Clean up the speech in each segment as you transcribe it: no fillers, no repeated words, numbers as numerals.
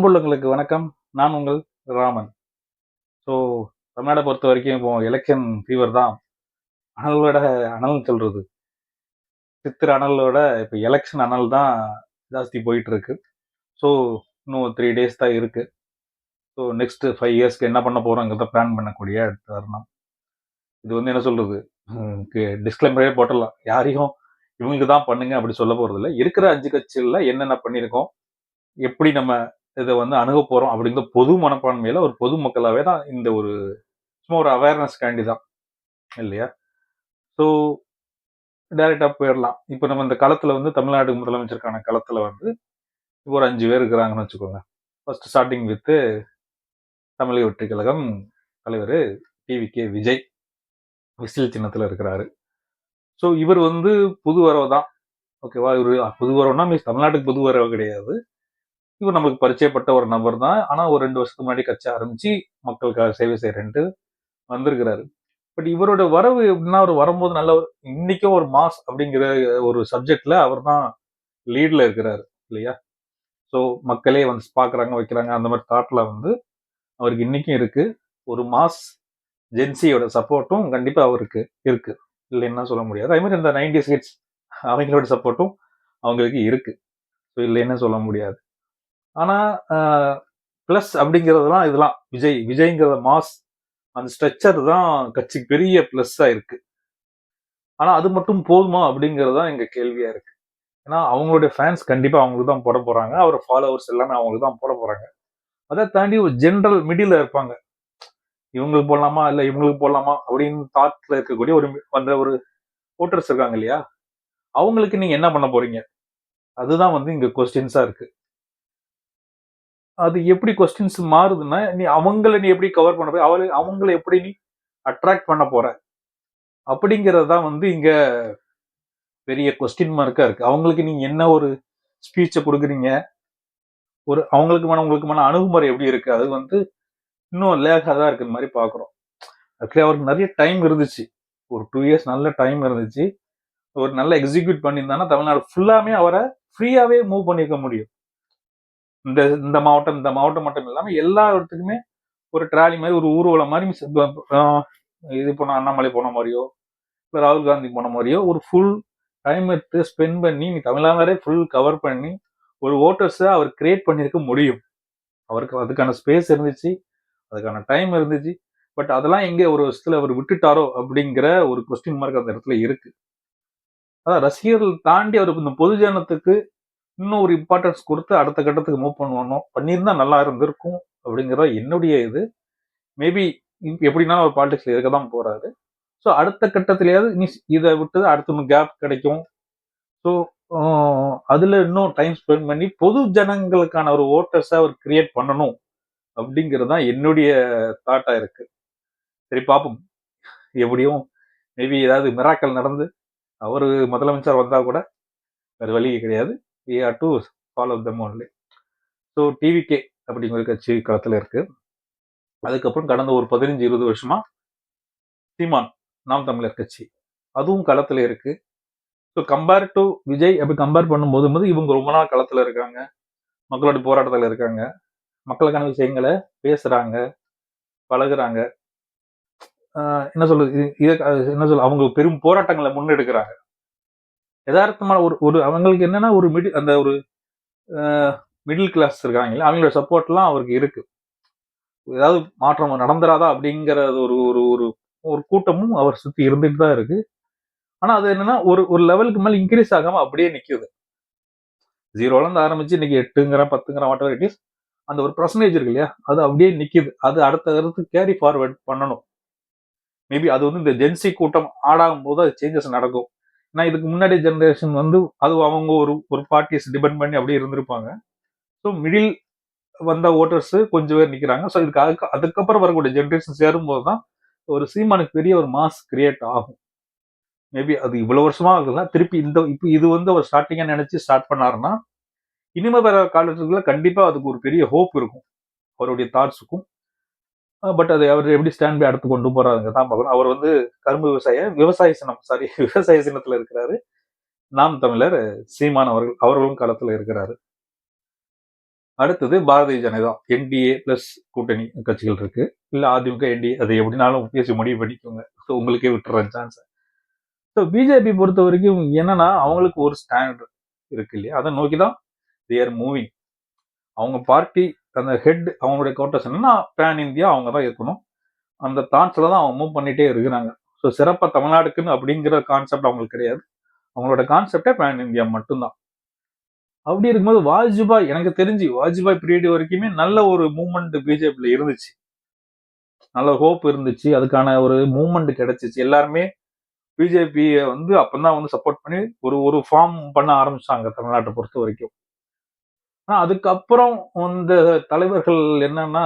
அன்புள்ளங்களுக்கு வணக்கம். நான் உங்கள் ராமன். ஸோ தமிழ்நாட பொறுத்த வரைக்கும் இப்போ எலெக்ஷன் ஃபீவர் தான். அனலோட அனல்னு சொல்றது. சித்திர அனலோட இப்ப எலெக்ஷன் அனல் தான் ஜாஸ்தி போயிட்டு இருக்கு. ஸோ இன்னும் 3 டேஸ் தான் இருக்கு. ஸோ நெக்ஸ்ட் 5 இயர்ஸ்க்கு என்ன பண்ண போறோங்கிறத பிளான் பண்ணக்கூடிய தருணம். இது வந்து என்ன சொல்றது? டிஸ்க்ளைமரே போட்டுடலாம். யாரையும் இவங்களுக்கு தான் பண்ணுங்க அப்படி சொல்ல போறது இல்லை. இருக்கிற 5 கட்சிகள்ல என்னென்ன பண்ணியிருக்கோம், எப்படி நம்ம இதை வந்து அணுக போறோம் அப்படிங்கிற பொது மனப்பான்மையில ஒரு பொது மக்களாவே தான் இந்த ஒரு சும்மா ஒரு அவேர்னஸ் காண்டி தான் இல்லையா? ஸோ டைரக்டா போயிடலாம். இப்போ நம்ம இந்த களத்துல வந்து தமிழ்நாடு முதலமைச்சருக்கான களத்துல வந்து இப்போ ஒரு 5 பேர் இருக்கிறாங்கன்னு வச்சுக்கோங்க. ஃபர்ஸ்ட் ஸ்டார்டிங் வித் தமிழக வெற்றி கழகம் தலைவர் டிவிகே விஜய் விசில் சின்னத்துல இருக்கிறாரு. ஸோ இவர் வந்து புது வரவு தான். ஓகேவா? இவர் புது வரவுனா மீன்ஸ் தமிழ்நாட்டுக்கு புது வரவு கிடையாது. இவர் நம்மளுக்கு பரிச்சயப்பட்ட ஒரு நபர் தான். ஆனா ஒரு 2 வருஷத்துக்கு முன்னாடி கட்சி ஆரம்பிச்சு மக்களுக்காக சேவை செய்யறேன்ட்டு வந்திருக்கிறாரு. பட் இவரோட வரவு எப்படின்னா, அவர் வரும்போது நல்ல ஒரு இன்னைக்கும் ஒரு மாஸ் அப்படிங்கிற ஒரு சப்ஜெக்ட்ல அவர் தான் லீட்ல இருக்கிறாரு இல்லையா? ஸோ மக்களே வந்து பார்க்குறாங்க வைக்கிறாங்க அந்த மாதிரி தாட்ல வந்து அவருக்கு இன்னைக்கும் இருக்கு. ஒரு மாஸ் ஜென்சியோட சப்போர்ட்டும் கண்டிப்பா அவருக்கு இருக்கு, இல்லைன்னா சொல்ல முடியாது. அதே மாதிரி இந்த 90s கிட்ஸ் அவங்களோட சப்போர்ட்டும் அவங்களுக்கு இருக்கு. ஸோ இல்லைன்னு சொல்ல முடியாது. ஆனா பிளஸ் அப்படிங்கிறதுலாம் இதெல்லாம் விஜய்ங்கிற மாஸ் அந்த ஸ்ட்ரக்சர் தான் கட்சிக்கு பெரிய பிளஸ்ஸா இருக்கு. ஆனா அது மட்டும் போதுமா அப்படிங்கிறது தான் எங்க கேள்வியா இருக்கு. ஏன்னா அவங்களுடைய ஃபேன்ஸ் கண்டிப்பா அவங்களுக்கு தான் போட போறாங்க. அவர் ஃபாலோவர்ஸ் எல்லாமே அவங்களுக்கு தான் போட போறாங்க. அதை தாண்டி ஒரு ஜென்ரல் மிடில் இருப்பாங்க. இவங்களுக்கு போடலாமா இல்ல இவங்களுக்கு போடலாமா அப்படின்னு தாட்ல இருக்கக்கூடிய ஒரு அந்த ஒரு ஓட்டர்ஸ் இருக்காங்க இல்லையா? அவங்களுக்கு நீங்க என்ன பண்ண போறீங்க? அதுதான் வந்து இங்க கொஸ்டின்ஸா இருக்கு. அது எப்படி கொஸ்டின்ஸ் மாறுதுன்னா, நீ எப்படி கவர் பண்ண போற? அவங்கள எப்படி நீ அட்ராக்ட் பண்ண போற? அப்படிங்கிறது தான் வந்து இங்க பெரிய கொஸ்டின் மார்க்கா இருக்கு. அவங்களுக்கு நீங்க என்ன ஒரு ஸ்பீச்சை கொடுக்குறீங்க? ஒரு உங்களுக்குமான அணுகுமுறை எப்படி இருக்கு? அது வந்து இன்னும் லேகா தான் இருக்கிற மாதிரி பாக்குறோம். ஆக்சுவலி அவருக்கு நிறைய டைம் இருந்துச்சு. ஒரு 2 இயர்ஸ் நல்ல டைம் இருந்துச்சு. ஒரு நல்ல எக்ஸிக்யூட் பண்ணியிருந்தாங்கன்னா தமிழ்நாடு ஃபுல்லாமே அவரை ஃப்ரீயாவே மூவ் பண்ணிருக்க முடியும். இந்த இந்த மாவட்டம் மட்டும் இல்லாம எல்லா இடத்துக்குமே ஒரு ட்ராலி மாதிரி ஒரு ஊர்வலம் மாதிரி இது போன அண்ணாமலை போன மாதிரியோ இல்ல ராகுல் காந்தி போன மாதிரியோ ஒரு ஃபுல் டைம் எடுத்து ஸ்பெண்ட் பண்ணி நீ தமிழ்நாடே ஃபுல் கவர் பண்ணி ஒரு ஓட்டர்ஸை அவர் கிரியேட் பண்ணியிருக்க முடியும். அவருக்கு அதுக்கான ஸ்பேஸ் இருந்துச்சு, அதுக்கான டைம் இருந்துச்சு. பட் அதெல்லாம் எங்க ஒரு வருஷத்துல அவர் விட்டுட்டாரோ அப்படிங்கிற ஒரு கொஸ்டின் மார்க் அந்த இடத்துல இருக்கு. அதான் ரசிகர்கள் தாண்டி அவருக்கு இந்த பொது ஜனத்துக்கு இன்னும் ஒரு இம்பார்ட்டன்ஸ் கொடுத்து அடுத்த கட்டத்துக்கு மூவ் பண்ணணும் பண்ணியிருந்தா நல்லா இருந்திருக்கும் அப்படிங்கிறத என்னுடைய இது. மேபி எப்படின்னா ஒரு பாலிடிக்ஸ்ல இருக்க தான் போறாரு. ஸோ அடுத்த கட்டத்திலேயாவது நீ இதை விட்டு அடுத்த கேப் கிடைக்கும். ஸோ அதுல இன்னும் டைம் ஸ்பெண்ட் பண்ணி பொது ஜனங்களுக்கான ஒரு ஓட்டர்ஸை அவர் கிரியேட் பண்ணணும் அப்படிங்கிறது தான் என்னுடைய தாட்டா இருக்கு. சரி பார்ப்போம். எப்படியும் மேபி ஏதாவது மிராக்கல் நடந்து அவரு முதலமைச்சர் வந்தா கூட வேற வழி கிடையாது. we have to follow them only. So TVK அப்படிங்கிற கட்சி களத்துல இருக்கு. அதுக்கப்புறம் கடந்த ஒரு 15-20 வருஷமா சீமான் நாம் தமிழர் கட்சி அதுவும் களத்துல இருக்கு. ஸோ கம்பேர் டு விஜய் அப்படி கம்பேர் பண்ணும்போது இவங்க ரொம்ப நாள் களத்துல இருக்காங்க, மக்களோட போராட்டத்துல இருக்காங்க, மக்களுக்கான விஷயங்களை பேசுறாங்க, பழகுறாங்க. என்ன சொல்றது, என்ன சொல்ல, அவங்க பெரும் போராட்டங்களை முன்னெடுக்கிறாங்க. யதார்த்தமான ஒரு ஒரு அவங்களுக்கு என்னன்னா ஒரு அந்த ஒரு மிடில் கிளாஸ் இருக்காங்க, அவங்களோட சப்போர்ட்லாம் அவருக்கு இருக்கு. ஏதாவது மாற்றம் நடந்துராதா அப்படிங்கிறது ஒரு ஒரு ஒரு ஒரு கூட்டமும் அவர் சுத்தி இருந்துட்டு தான் இருக்கு. ஆனா அது என்னன்னா ஒரு ஒரு லெவலுக்கு மேல இன்க்ரீஸ் ஆகாம அப்படியே நிக்குது. 0ல இருந்து ஆரம்பிச்சு இன்னைக்கு 8ங்கிற 10ங்கிற வாட் எவர் இட் இஸ், அந்த ஒரு பர்சன்டேஜ் இருக்கு இல்லையா, அது அப்படியே நிக்குது. அது அடுத்த கேரி ஃபார்வர்ட் பண்ணணும். மேபி அது வந்து இந்த ஜென்சி கூட்டம் ஆடாகும் போது அது சேஞ்சஸ் நடக்கும். ஏன்னா இதுக்கு முன்னாடி ஜெனரேஷன் வந்து அது அவங்க ஒரு ஒரு பார்ட்டிஸ் டிபெண்ட் பண்ணி அப்படியே இருந்திருப்பாங்க. ஸோ மிடில் வந்த ஓட்டர்ஸ் கொஞ்சம் பேர் நிக்கிறாங்க. ஸோ அதுக்கப்புறம் வரக்கூடிய ஜென்ரேஷன் சேரும்போது தான் ஒரு சீமானுக்கு பெரிய ஒரு மாஸ் கிரியேட் ஆகும். மேபி அது இவ்வளவு வருஷமா ஆகுதுன்னா திருப்பி இப்போ இது வந்து அவர் ஸ்டார்டிங்கா நினைச்சு ஸ்டார்ட் பண்ணாருன்னா இனிமே வர காலத்துக்குள்ள கண்டிப்பா அதுக்கு ஒரு பெரிய ஹோப் இருக்கும் அவருடைய தாட்ஸுக்கும். பட் அதை அவர் எப்படி ஸ்டாண்ட் பை அடுத்து கொண்டு போறாருங்க தான் பார்க்கணும். அவர் வந்து கரும்பு விவசாய சின்னத்துல இருக்கிறாரு. நாம் தமிழர் சீமான் அவர்களும் களத்துல இருக்கிறாரு. அடுத்தது பாரதிய ஜனதா, என்டிஏ பிளஸ் கூட்டணி கட்சிகள் இருக்கு. இல்ல அதிமுக, என்டிஏ, அது எப்படினாலும் பேசி முடிவு பண்ணிக்கோங்க. ஸோ உங்களுக்கே விட்டுறேன் சான்ஸ். ஸோ பிஜேபி பொறுத்த வரைக்கும் என்னன்னா, அவங்களுக்கு ஒரு ஸ்டாண்ட் இருக்கு இல்லையா, அதை நோக்கி தான் தேர் மூவிங். அவங்க பார்ட்டி அந்த ஹெட், அவங்களுடைய கோட்டஸ் என்னன்னா பேன் இந்தியா அவங்க தான் இருக்கணும். அந்த தாட்ஸ்ல தான் அவங்க மூவ் பண்ணிட்டே இருக்கிறாங்க. ஸோ சிறப்பா தமிழ்நாடுக்குன்னு அப்படிங்கிற கான்செப்ட் அவங்களுக்கு கிடையாது. அவங்களோட கான்செப்டே பேன் இந்தியா மட்டும்தான். அப்படி இருக்கும்போது வாஜ்பாய், எனக்கு தெரிஞ்சு வாஜ்பாய் பீரியட் வரைக்குமே நல்ல ஒரு மூவ்மெண்ட் பிஜேபியில இருந்துச்சு. நல்ல ஹோப் இருந்துச்சு, அதுக்கான ஒரு மூவ்மெண்ட் கிடைச்சிச்சு. எல்லாருமே பிஜேபியை வந்து அப்பதான் வந்து சப்போர்ட் பண்ணி ஒரு ஒரு ஃபார்ம் பண்ண ஆரம்பிச்சாங்க தமிழ்நாட்டை பொறுத்த வரைக்கும். ஆனா அதுக்கப்புறம் இந்த தலைவர்கள் என்னன்னா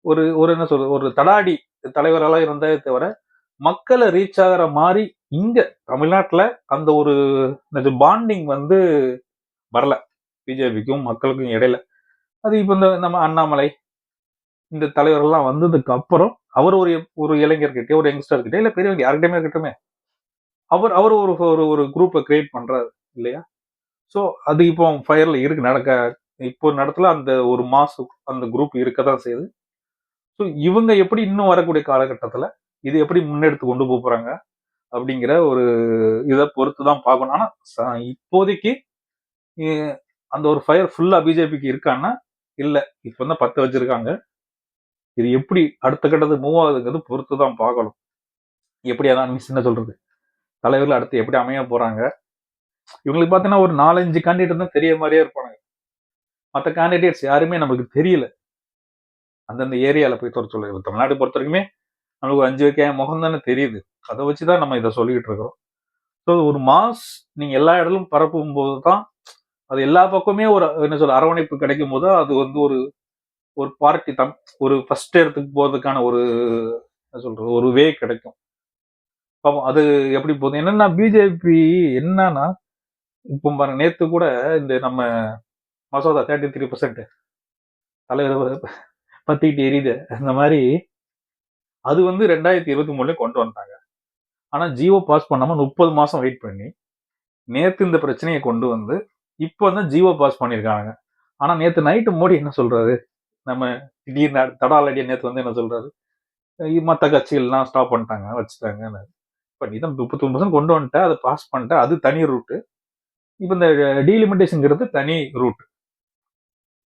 ஒரு ஒரு என்ன சொல்றது, ஒரு தடாடி தலைவரெல்லாம் இருந்தே தவிர மக்களை ரீச் ஆகிற மாதிரி இங்க தமிழ்நாட்டுல அந்த ஒரு பாண்டிங் வந்து வரல பிஜேபிக்கும் மக்களுக்கும் இடையில. அது இப்ப இந்த நம்ம அண்ணாமலை இந்த தலைவர்கள்லாம் வந்ததுக்கு அப்புறம் அவர் ஒரு ஒரு இளைஞர்கிட்ட, ஒரு யங்ஸ்டர் கிட்ட, இல்ல பெரியவங்க யார்கிட்டயுமே இருக்கட்டுமே, அவர் அவர் ஒரு ஒரு ஒரு குரூப்பை கிரியேட் பண்றாரு இல்லையா. ஸோ அது இப்போ ஃபயர்ல இருக்கு, நடக்க இப்போ நடத்துல அந்த ஒரு மாசம் அந்த குரூப் இருக்கதான் செய்யுது. ஸோ இவங்க எப்படி இன்னும் வரக்கூடிய காலகட்டத்துல இது எப்படி முன்னெடுத்து கொண்டு போறாங்க அப்படிங்கிற ஒரு இதை பொறுத்து தான் பார்க்கணும். ஆனா இப்போதைக்கு அந்த ஒரு ஃபயர் ஃபுல்லா பிஜேபிக்கு இருக்கான்னா இல்ல, இப்ப தான் 10 வச்சிருக்காங்க. இது எப்படி அடுத்த கட்டத்துக்கு மூவ் ஆகுதுங்கிறது பொறுத்து தான் பார்க்கணும். எப்படி அதான் என்ன சொல்றது, தலைவர்கள் அடுத்து எப்படி அமைய போறாங்க. இவங்களுக்கு பார்த்தீங்கன்னா ஒரு 4-5 கேண்டிடேட் தான் தெரிய மாதிரியே இருப்பாங்க. மற்ற கேண்டிடேட்ஸ் யாருமே நமக்கு தெரியல. அந்தந்த ஏரியால போய் தோற சொல்ல, தமிழ்நாடு பொறுத்த வரைக்குமே நமக்கு 5 வைக்க முகம் தானே தெரியுது. அதை வச்சுதான் நம்ம இதை சொல்லிக்கிட்டு இருக்கிறோம். ஸோ ஒரு மாஸ் நீங்க எல்லா இடங்களும் பரப்பும் போது தான் அது எல்லா பக்கமே ஒரு என்ன சொல்ற அரவணைப்பு கிடைக்கும் போது அது வந்து ஒரு ஒரு பார்ட்டி ஒரு ஃபர்ஸ்ட் இடத்துக்கு போறதுக்கான ஒரு என்ன சொல்றது ஒரு வே கிடைக்கும். பாப்போம் அது எப்படி போகுது. என்னன்னா பிஜேபி என்னன்னா இப்போ பாருங்க, நேத்து கூட இந்த நம்ம மசோதா 33% தலைவர் பத்திக்கிட்டு எரியுது அந்த மாதிரி, அது வந்து 2023 கொண்டு வந்தாங்க. ஆனா ஜியோ பாஸ் பண்ணாம 30 மாசம் வெயிட் பண்ணி நேத்து இந்த பிரச்சனையை கொண்டு வந்து இப்போ வந்து ஜியோ பாஸ் பண்ணிருக்காங்க. ஆனா நேத்து நைட்டு மோடி என்ன சொல்றாரு, நம்ம திடீர்னு தடாலடியா நேத்து வந்து என்ன சொல்றாரு, மற்ற கட்சிகள்லாம் ஸ்டாப் பண்ணிட்டாங்க வச்சுட்டாங்க. இப்ப நீ தான் 39% கொண்டு வந்துட்ட, அதை பாஸ் பண்ணிட்ட, அது தனி ரூட். இப்ப இந்த டீலிமிட்டேஷன்ங்கிறது தனி ரூட்.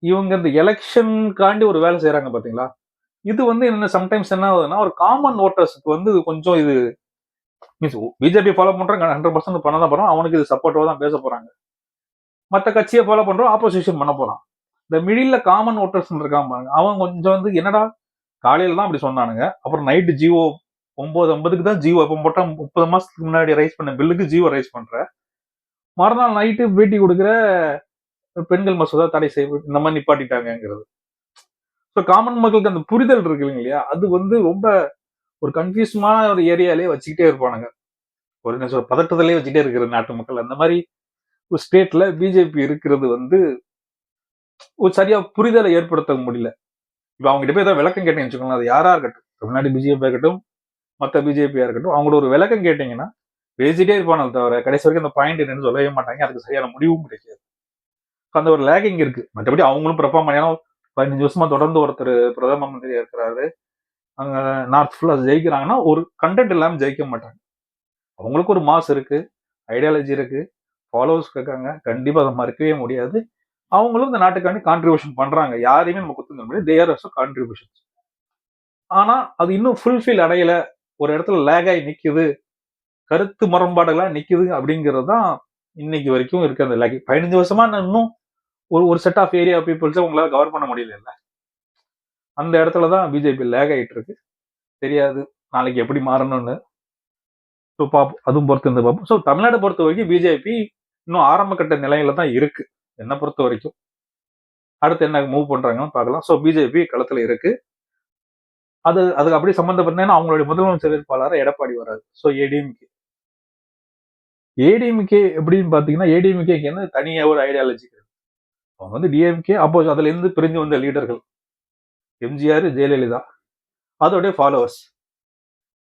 இவங்க இந்த எலெக்ஷனுக்காண்டி ஒரு வேலை செய்யறாங்க பாத்தீங்களா. இது வந்து என்ன சம்டைம்ஸ் என்ன ஆகுதுன்னா ஒரு காமன் ஓட்டர்ஸ்க்கு வந்து கொஞ்சம் இது மீன்ஸ் பிஜேபி ஃபாலோ பண்றாங்க 100% பண்ணதான் போறோம், அவனுக்கு இது சப்போர்ட்டிவா தான் பேச போறாங்க. மற்ற கட்சியை ஃபாலோ பண்றோம், ஆப்போசிஷன் பண்ண போறான். இந்த மிடில் காமன் ஓட்டர்ஸ் இருக்கான் பாருங்க, அவன் கொஞ்சம் வந்து என்னடா காலையில தான் அப்படி சொன்னானுங்க, அப்புறம் நைட்டு ஜியோ 9:50க்கு தான் ஜியோ எப்ப போட்டா 30 மாசத்துக்கு முன்னாடி ரைஸ் பண்ண பில்லுக்கு ஜியோ ரைஸ் பண்ற, மறுநாள் நைட்டு பேட்டி கொடுக்குற பெண்கள் மசோதா தடை செய்ய இந்த மாதிரி நிப்பாட்டிட்டாங்கிறது. காமன் மக்களுக்கு அந்த புரிதல் இருக்கு இல்லையா, அது வந்து ரொம்ப ஒரு கன்ஃபியூஸ்மான ஒரு ஏரியாலே வச்சுக்கிட்டே இருப்பானுங்க. ஒரு என்ன சொல்ற பதட்டத்திலே வச்சுட்டே இருக்கிற நாட்டு மக்கள். அந்த மாதிரி ஒரு ஸ்டேட்ல பிஜேபி இருக்கிறது வந்து ஒரு சரியா புரிதலை ஏற்படுத்த முடியல. இப்ப அவங்க கிட்ட போய் ஏதாவது விளக்கம் கேட்டீங்கன்னு வச்சுக்கோங்களேன், அது யாரா இருக்கட்டும், தமிழ்நாடு பிஜேபி இருக்கட்டும், மற்ற பிஜேபியா இருக்கட்டும், அவங்களோட ஒரு விளக்கம் கேட்டீங்கன்னா பேசிட்டே இருப்பானே தவிர கடைசி வரைக்கும் அந்த பாயிண்ட் என்னன்னு சொல்லவே மாட்டாங்க. அதுக்கு சரியான முடிவும் கிடைக்காது. அந்த ஒரு லேகிங் இருக்கு. மற்றபடி அவங்களும் பெர்ஃபார்ம் பண்ணி 15 வருஷமா தொடர்ந்து ஒருத்தர் பிரதம மந்திரியா இருக்கிறாரு, அங்க நார்த் ஃபுல்லா ஜெயிக்கிறாங்கன்னா ஒரு கண்டென்ட் இல்லாம ஜெயிக்க மாட்டாங்க. அவங்களுக்கு ஒரு மாஸ் இருக்கு, ஐடியாலஜி இருக்கு, ஃபாலோவர்ஸ் இருக்காங்க, கண்டிப்பா அதை மறுக்கவே முடியாது. அவங்களும் இந்த நாட்டுக்காண்டி கான்ட்ரிபியூஷன் பண்றாங்க, யாரையுமே நம்ம குத்து முடியாது. தேர் ஆல்சோ கான்ட்ரிபியூஷன். ஆனா அது இன்னும் ஃபுல்ஃபில் அடையல, ஒரு இடத்துல லேக் ஆகி நிக்குது, கருத்து முரண்பாடுகளா நிக்குது அப்படிங்கிறது தான் இன்னைக்கு வரைக்கும் இருக்கு அந்த லேக். 15 வருஷமா இன்னும் ஒரு ஒரு செட் ஆஃப் ஏரியா பீப்புள்ஸை உங்களால கவர் பண்ண முடியல. அந்த இடத்துலதான் பிஜேபி லேக் ஆயிட்டு இருக்கு. தெரியாது நாளைக்கு எப்படி மாறணும்னு. ஸோ பார்ப்போம், அதுவும் பொறுத்து இருந்து பார்ப்போம். ஸோ தமிழ்நாடு பொறுத்த வரைக்கும் பிஜேபி இன்னும் ஆரம்ப கட்ட நிலையில தான் இருக்கு என்னை பொறுத்த வரைக்கும். அடுத்து என்ன மூவ் பண்றாங்கன்னு பார்க்கலாம். ஸோ பிஜேபி களத்துல இருக்கு. அதுக்கு அப்படி சம்பந்தப்பட்ட அவங்களுடைய முதலமைச்சர் வேட்பாளர் எடப்பாடி வராது. ஸோ ஏடிஎம்கே எப்படின்னு பாத்தீங்கன்னா, ஏடிஎம்கேக்கு என்ன தனியா ஒரு ஐடியாலஜி. அவங்க வந்து டிஎம்கே அப்போஸ் அதுல இருந்து பிரிஞ்சு வந்த லீடர்கள் எம்ஜிஆர், ஜெயலலிதா, அதோடைய ஃபாலோவர்ஸ்.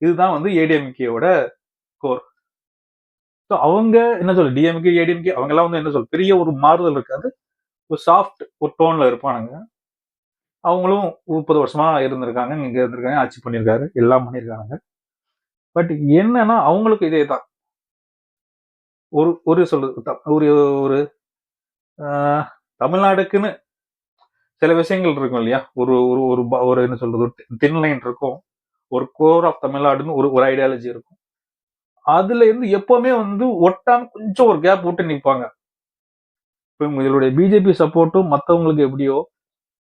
இதுதான் வந்து ஏடிஎம்கேவோட கோர். ஸோ அவங்க என்ன சொல்ல டிஎம்கே ஏடிஎம்கே அவங்க எல்லாம் வந்து என்ன சொல்ல பெரிய ஒரு மாறுதல் இருக்காது. ஒரு சாஃப்ட் ஒரு டோன்ல இருப்பானுங்க. அவங்களும் 30 வருஷமா இருந்திருக்காங்க, இங்க இருந்திருக்காங்க, ஆட்சி பண்ணியிருக்காரு, எல்லாம் பண்ணியிருக்காங்க. பட் என்னன்னா அவங்களுக்கு இதே தான். ஒரு ஒரு சொல்றது ஒரு ஒரு தமிழ்நாடுக்குன்னு சில விஷயங்கள் இருக்கும் இல்லையா? ஒரு ஒரு ஒரு ஒரு என்ன சொல்றது, தின் லைன் இருக்கும். ஒரு கோர் ஆஃப் தமிழ்நாடுன்னு ஒரு ஒரு ஐடியாலஜி இருக்கும். அதுல இருந்து எப்பவுமே வந்து ஒட்டாம கொஞ்சம் ஒரு கேப் விட்டு நிற்பாங்க. இப்போ உங்களுடைய பிஜேபி சப்போர்ட்டும் மற்றவங்களுக்கு எப்படியோ,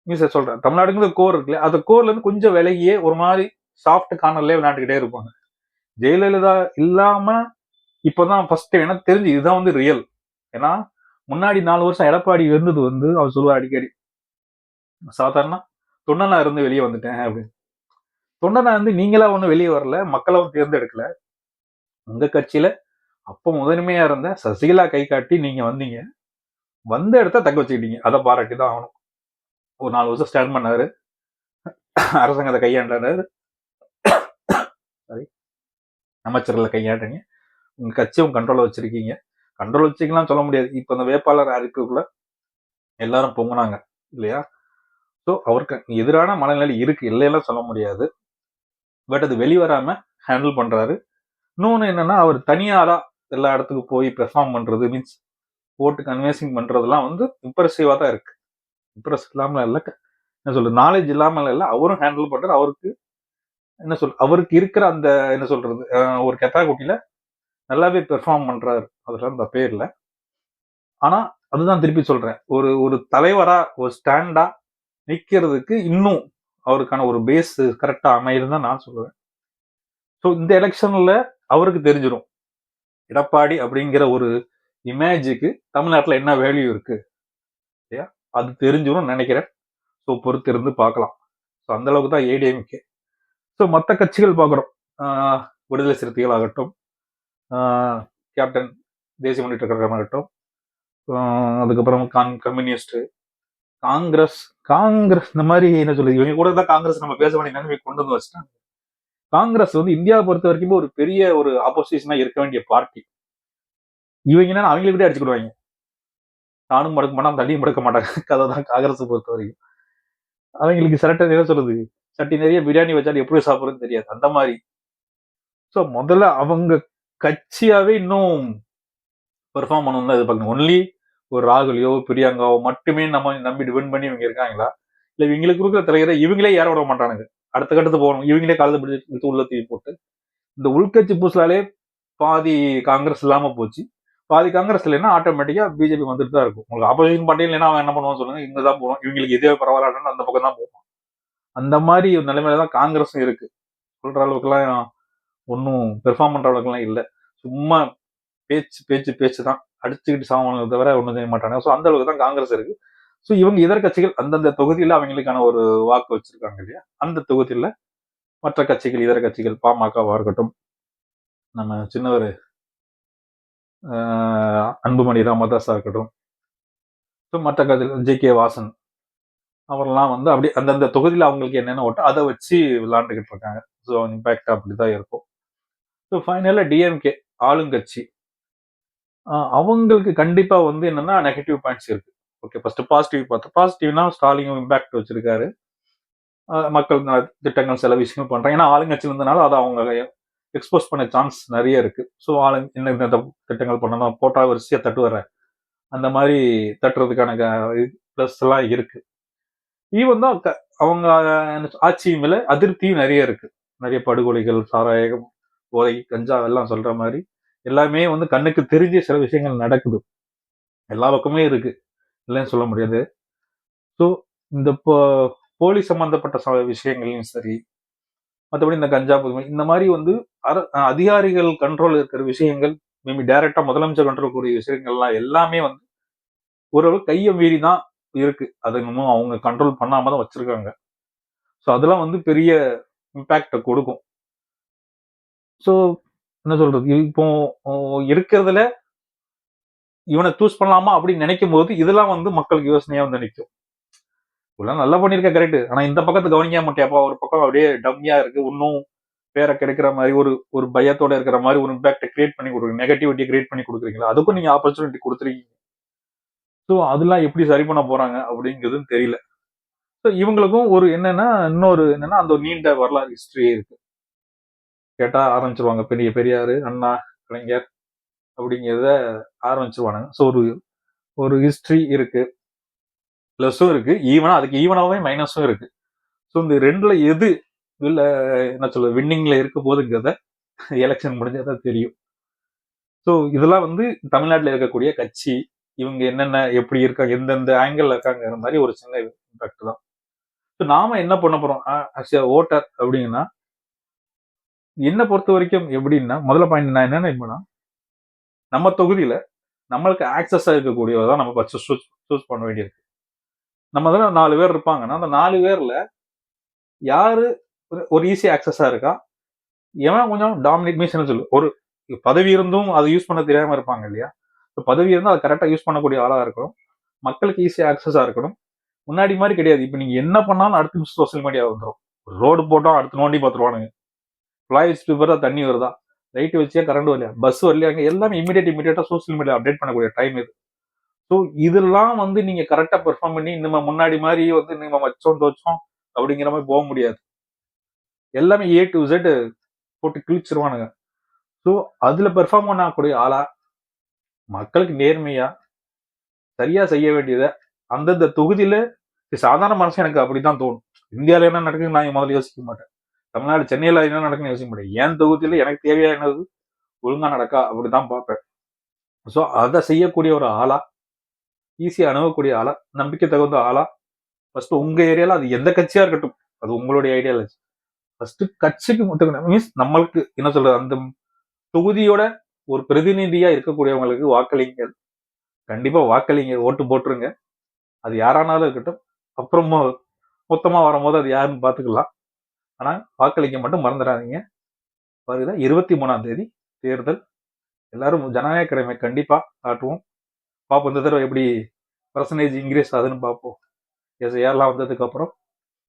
சார் சொல்றேன், தமிழ்நாடுங்கிற கோர் இருக்குல்ல, அந்த கோர்ல இருந்து கொஞ்சம் விலகியே ஒரு மாதிரி சாஃப்ட் கார்னர்லயே விளையாண்டுக்கிட்டே இருப்பாங்க. ஜெயலலிதா இல்லாம இப்பதான் ஃபர்ஸ்ட் எனக்கு தெரிஞ்சு இதுதான் வந்து ரியல். ஏன்னா முன்னாடி 4 வருஷம் எடப்பாடி இருந்தது வந்து அவர் சொல்லுவார் அடிக்கடி, சாதாரண தொண்டனா இருந்து வெளியே வந்துட்டேன் அப்படின்னு. தொண்டனா இருந்து நீங்களா ஒன்றும் வெளியே வரல, மக்களும் தேர்ந்தெடுக்கல. உங்க கட்சியில அப்ப முதன்மையா இருந்த சசிகலா கை காட்டி நீங்க வந்தீங்க, வந்த இடத்த தக்க வச்சுக்கிட்டீங்க, அதை பாராட்டி தான் ஆகணும். ஒரு 4 வருஷம் ஸ்டாண்ட் பண்ணாரு, அரசாங்கத்தை கையாண்டாரு, சாரி அமைச்சர்களை கையாண்டீங்க, உங்க கட்சியும் கண்ட்ரோல வச்சிருக்கீங்க. கண்ட்ரோல் வச்சுக்கலாம் சொல்ல முடியாது, இப்ப இந்த வேட்பாளர் அறிவிப்புக்குள்ள எல்லாரும் பொங்குனாங்க இல்லையா? ஸோ அவருக்கு எதிரான மனநிலை இருக்கு, இல்லையெல்லாம் சொல்ல முடியாது. பட் அது வெளிவராம ஹேண்டில் பண்றாரு. இன்னொன்னு என்னன்னா, அவர் தனியாரா எல்லா இடத்துக்கும் போய் பெர்ஃபார்ம் பண்றது, மீன்ஸ் போட்டு கன்வின்சிங் பண்றதுலாம் வந்து இம்ப்ரெசிவா தான் இருக்கு. இம்ப்ரெஸ் இல்லாம இல்ல, என்ன சொல்றது, நாலேஜ் இல்லாமல் இல்ல, அவரும் ஹேண்டில் பண்றாரு. அவருக்கு என்ன சொல், அவருக்கு இருக்கிற அந்த என்ன சொல்றது, ஒரு கெப்பாசிட்டியில நல்லாவே பெர்ஃபார்ம் பண்றாரு, அதெல்லாம் தப்பே இல்லை. ஆனா அதுதான் திருப்பி சொல்றேன், ஒரு ஒரு தலைவரா ஒரு ஸ்டாண்டா நிக்கிறதுக்கு இன்னும் அவருக்கான ஒரு பேஸ் கரெக்டா அமையுதுன்னு தான் நான் சொல்லுவேன். ஸோ இந்த எலெக்ஷன்ல அவருக்கு தெரிஞ்சிடும், எடப்பாடி அப்படிங்கிற ஒரு இமேஜுக்கு தமிழ்நாட்டில் என்ன வேல்யூ இருக்கு, அது தெரிஞ்சிடும் நினைக்கிறேன். ஸோ பொறுத்து இருந்து பார்க்கலாம். ஸோ அந்த அளவுக்கு தான் ஏடிஎம்கே. ஸோ மற்ற கட்சிகள் பார்க்குறோம், விடுதலை சிறுத்தைகள் ஆகட்டும், கேப்டன் தேசிய முன்னேற்ற கழகம் ஆகட்டும், அதுக்கப்புறம் கம்யூனிஸ்ட், காங்கிரஸ், காங்கிரஸ் இந்த மாதிரி என்ன சொல்லுது, இவங்க கூட தான் காங்கிரஸ் நம்ம பேச வேண்டிய நிலைமை கொண்டு வந்து வச்சுட்டாங்க. காங்கிரஸ் வந்து இந்தியாவை பொறுத்த வரைக்கும் ஒரு பெரிய ஒரு ஆப்போசிஷனா இருக்க வேண்டிய பார்ட்டி. இவங்க என்ன அவங்களுக்கு கூட அடிச்சுக்கிடுவாங்க, நானும் மடக்க மாட்டான் தள்ளியும் மடக்க மாட்டாங்க, கதை தான் காங்கிரஸ் பொறுத்த வரைக்கும். அவங்களுக்கு சரட்டை என்ன சொல்றது, சட்டி நிறைய பிரியாணி வச்சாலும் எப்படி சாப்பிடுறதுன்னு தெரியாது, அந்த மாதிரி. ஸோ முதல்ல அவங்க கட்சியாவே இன்னும் பெர்ஃபார்ம் பண்ணணும் தான் எதிர்பார்க்கணும். ஒன்லி ஒரு ராகுலையோ பிரியங்காவோ மட்டுமே நம்ம நம்பி டிபெண்ட் பண்ணி இவங்க இருக்காங்களா, இல்ல இவங்களுக்கு கொடுக்குற தலைவரை இவங்களே ஏற விட மாட்டானுங்க, அடுத்த கட்டத்து போகணும், இவங்களே காலத்தை பிடிச்சி உள்ள தூக்கி போட்டு. இந்த உள்கட்சி பூசலாலே பாதி காங்கிரஸ் இல்லாம போச்சு. பாதி காங்கிரஸ் இல்லைன்னா ஆட்டோமேட்டிக்கா பிஜேபி வந்துட்டு தான் இருக்கும். உங்களுக்கு ஆப்போசிஷன் பார்ட்டி இல்லைன்னா அவன் என்ன பண்ணுவான்னு சொல்லுங்க, இங்க தான் போகணும், இவங்களுக்கு இதே பரவாயில்லன்னு அந்த பக்கம் தான் போகும். அந்த மாதிரி ஒரு நிலைமையில தான் காங்கிரஸும் இருக்கு. சொல்ற அளவுக்கு எல்லாம் ஒன்னும் பெர்ஃபார்ம் பண்ற அளவுக்கு எல்லாம் இல்ல, சும்மா பேச்சு பேச்சு பேச்சு தான், அடிச்சுக்கிட்டு சாவானதை தவிர ஒன்றும் செய்ய மாட்டாங்க. ஸோ அந்த அளவுக்கு தான் காங்கிரஸ் இருக்கு. ஸோ இவங்க இதர கட்சிகள் அந்தந்த தொகுதியில அவங்களுக்கான ஒரு வாக்கு வச்சிருக்காங்க இல்லையா, அந்த தொகுதியில மற்ற கட்சிகள், இதர கட்சிகள், பாமகவா இருக்கட்டும், நம்ம சின்னவர் அன்புமணி ராமதாஸா இருக்கட்டும், ஸோ மற்ற கட்சிகள் ஜே.கே. வாசன் அவரெல்லாம் வந்து அப்படி அந்தந்த தொகுதியில் அவங்களுக்கு என்னென்ன ஓட்டோ அதை வச்சு விளையாண்டுக்கிட்டு இருக்காங்க. ஸோ இம்பேக்ட் அப்படிதான் இருக்கும். ஸோ ஃபைனலாக டிஎம்கே ஆளுங்கட்சி, அவங்களுக்கு கண்டிப்பா வந்து என்னன்னா நெகட்டிவ் பாயிண்ட்ஸ் இருக்கு. ஓகே, ஃபர்ஸ்ட் பாசிட்டிவ் பார்த்தோம். பாசிட்டிவ்னா ஸ்டாலின் இம்பாக்ட் வச்சிருக்காரு, மக்கள் திட்டங்கள் சில விஷயங்கள் பண்றாங்க. ஏன்னா ஆளுங்கட்சி வந்தனால அதை அவங்க எக்ஸ்போஸ் பண்ண சான்ஸ் நிறைய இருக்கு. ஸோ என்ன இந்த திட்டங்கள் பண்ணணும், போட்டா வரிசையா தட்டு வர அந்த மாதிரி தட்டுறதுக்கான பிளஸ் எல்லாம் இருக்கு. ஈவன் தான் அவங்க ஆட்சி மேல அதிருப்தியும் நிறைய இருக்கு. நிறைய படுகொலைகள், சாராயம், போதை, கஞ்சா எல்லாம் சொல்ற மாதிரி எல்லாமே வந்து கண்ணுக்கு தெரிஞ்ச சில விஷயங்கள் நடக்குது, எல்லா பக்கமே இருக்கு, இல்லைன்னு சொல்ல முடியாது. ஸோ இந்த போலீஸ் சம்பந்தப்பட்ட விஷயங்களையும் சரி, மற்றபடி இந்த கஞ்சா புதுமை இந்த மாதிரி வந்து அதிகாரிகள் கண்ட்ரோல் இருக்கிற விஷயங்கள், மேபி டைரக்டா முதலமைச்சர் கண்ட்ரோல் கூடிய விஷயங்கள்லாம் எல்லாமே வந்து ஓரளவு கையை மீறி தான் இருக்கு. அதை இன்னும் அவங்க கண்ட்ரோல் பண்ணாம தான் வச்சிருக்காங்க. ஸோ அதெல்லாம் வந்து பெரிய இம்பாக்ட கொடுக்கும். ஸோ என்ன சொல்றது, இப்போ இருக்கிறதுல இவனை சூஸ் பண்ணலாமா அப்படின்னு நினைக்கும் போது இதெல்லாம் வந்து மக்களுக்கு யோசனையா வந்து நிற்கும். இதெல்லாம் நல்லா பண்ணிருக்க கரெக்ட், ஆனா இந்த பக்கத்தை கவனிக்க மாட்டியாப்பா, ஒரு பக்கம் அப்படியே டம்மியா இருக்கு, இன்னும் பேரை கிடைக்கிற மாதிரி ஒரு ஒரு பயத்தோட இருக்கிற மாதிரி ஒரு இம்பாக்ட கிரியேட் பண்ணி கொடுக்குறீங்க, நெகட்டிவிட்டி கிரியேட் பண்ணி கொடுக்குறீங்களா, அதுக்கும் நீங்க ஆப்பர்ச்சுனிட்டி கொடுத்துருக்கீங்க. ஸோ அதெல்லாம் எப்படி சரி பண்ண போறாங்க அப்படிங்கிறதுன்னு தெரியல. ஸோ இவங்களுக்கும் ஒரு என்னன்னா இன்னொரு என்னன்னா அந்த நீண்ட வரலாறு ஹிஸ்டரி இருக்கு. கேட்டா ஆரம்பிச்சிருவாங்க பெரிய பெரியாரு, அண்ணா, கலைஞர் அப்படிங்கிறத ஆரம்பிச்சிருவானுங்க. ஸோ ஒரு ஒரு ஹிஸ்டரி இருக்கு, பிளஸும் இருக்கு, ஈவனா அதுக்கு ஈவனாவே மைனஸும் இருக்கு. ஸோ இந்த ரெண்டுல எது இல்ல என்ன சொல்ல வின்னிங்ல இருக்க போதுங்கிறத எலெக்ஷன் முடிஞ்சதான் தெரியும். ஸோ இதெல்லாம் வந்து தமிழ்நாட்டில் இருக்கக்கூடிய கட்சி இவங்க என்னென்ன எப்படி இருக்காங்க, எந்தெந்த ஆங்கிள் இருக்காங்கிற மாதிரி ஒரு சின்ன இம்பாக்ட் தான். ஸோ நாம என்ன பண்ண போறோம் அஸ் எ ஓட்டர் அப்படிங்கன்னா, என்ன பொறுத்த வரைக்கும் எப்படின்னா முதல்ல பாயிண்ட் நான் என்ன நினைப்பேன்னா, நம்ம தொகுதியில நம்மளுக்கு ஆக்சஸா இருக்கக்கூடியதான் நம்ம ஃபர்ஸ்ட் சூஸ் பண்ண வேண்டியிருக்கு. நம்ம தான் 4 பேர் இருப்பாங்கன்னா அந்த 4 பேர்ல யாரு ஒரு ஈஸி ஆக்சஸா இருக்கா, எவன் கொஞ்சம் டாமினேட் மீன்ஸ் என்ன சொல்லு ஒரு பதவி இருந்தும் அதை யூஸ் பண்ண தெரியாம இருப்பாங்க இல்லையா. பதவி இருந்தால் அதை கரெக்டாக யூஸ் பண்ணக்கூடிய ஆளா இருக்கணும், மக்களுக்கு ஈஸியா ஆக்சஸா இருக்கணும். முன்னாடி மாதிரி கிடையாது. இப்ப நீங்க என்ன பண்ணாலும் அடுத்து சோசியல் மீடியா வந்துடும். ரோடு போட்டோம் அடுத்து நோண்டி பார்த்துருவானுங்க. ஃபிளாய்ஸ் பேப்பரா தண்ணி வருதா, லைட் வச்சியா கரண்ட் வரலையா, பஸ் வரலையாங்க, எல்லாமே இமீடியட்டா சோசியல் மீடியா அப்டேட் பண்ணக்கூடிய டைம் இது. ஸோ இதெல்லாம் வந்து நீங்க கரெக்டா பெர்ஃபார்ம் பண்ணி நம்ம முன்னாடி மாதிரி வந்து நம்ம வச்சோம் தோச்சோம் அப்படிங்கிற மாதிரி போக முடியாது. எல்லாமே ஏ டு Z போட்டு கிழிச்சிருவானுங்க. ஸோ அதுல பெர்ஃபார்ம் பண்ணக்கூடிய ஆளா மக்களுக்கு நேர்மையா சரியா செய்ய வேண்டியதை அந்தந்த தொகுதியில சாதாரண மனசு எனக்கு அப்படித்தான் தோணும். இந்தியாவில என்ன நடக்குன்னு நான் முதல்ல யோசிக்க மாட்டேன். தமிழ்நாடு சென்னையில என்ன நடக்குன்னு யோசிக்க மாட்டேன். என் தொகுதியில எனக்கு தேவையானது ஒழுங்கா நடக்கா அப்படிதான் பார்ப்பேன். ஸோ அதை செய்யக்கூடிய ஒரு ஆளா, ஈஸியா அணுகக்கூடிய ஆளா, நம்பிக்கை தகுந்த ஆளா, ஃபர்ஸ்ட் உங்க ஏரியால அது எந்த கட்சியா இருக்கட்டும், அது உங்களுடைய ஐடியாலஜி. ஃபர்ஸ்ட் கட்சிக்கு மட்டும் மீன்ஸ் நம்மளுக்கு என்ன சொல்றது, அந்த தொகுதியோட ஒரு பிரதிநிதியா இருக்கக்கூடியவங்களுக்கு வாக்களிங்க, கண்டிப்பா வாக்களிங்க, ஓட்டு போட்டுருங்க. அது யாரானாலும் இருக்கட்டும். அப்புறம் மொத்தமா வரும்போது அது யாருன்னு பாத்துக்கலாம். ஆனா வாக்களிக்க மட்டும் மறந்துடாதீங்க. வருகிற 23ஆம் தேதி தேர்தல். எல்லாரும் ஜனநாயக கடமை கண்டிப்பா காட்டுவோம். பார்ப்போம் இந்த தடவை எப்படி பர்சன்டேஜ் இன்க்ரீஸ் ஆகுதுன்னு பார்ப்போம். எஸ்ஐஆர்லாம் வந்ததுக்கு அப்புறம்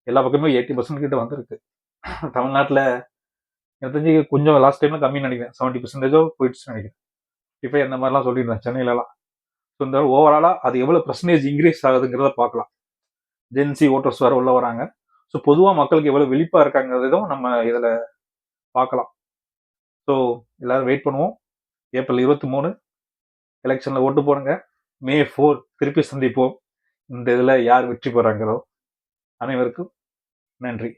எல்லா பக்கமே 80% கிட்ட வந்திருக்கு. தமிழ்நாட்டில் எனக்கு தெரிஞ்சு கொஞ்சம் லாஸ்ட் டைம்ல கம்மின்னு நினைக்கிறேன், 70% போயிடுச்சுன்னு நினைக்கிறேன். இப்போ இந்த மாதிரிலாம் சொல்லிடுறேன் சென்னையிலலாம். ஸோ இந்த ஓவராலா அது எவ்வளவு பர்சன்டேஜ் இன்க்ரீஸ் ஆகுதுங்கிறத பார்க்கலாம். ஜென்சி ஓட்டர்ஸ் வர உள்ள வராங்க. ஸோ பொதுவாக மக்களுக்கு எவ்வளவு விழிப்பா இருக்காங்கிறதும் நம்ம இதுல பார்க்கலாம். ஸோ எல்லாரும் வெயிட் பண்ணுவோம். ஏப்ரல் 23 எலெக்ஷன்ல ஓட்டு போடுங்க. மே 4 திருப்பி சந்திப்போம். இந்த இதுல யார் வெற்றி பெறாங்கிறதோ. அனைவருக்கும் நன்றி.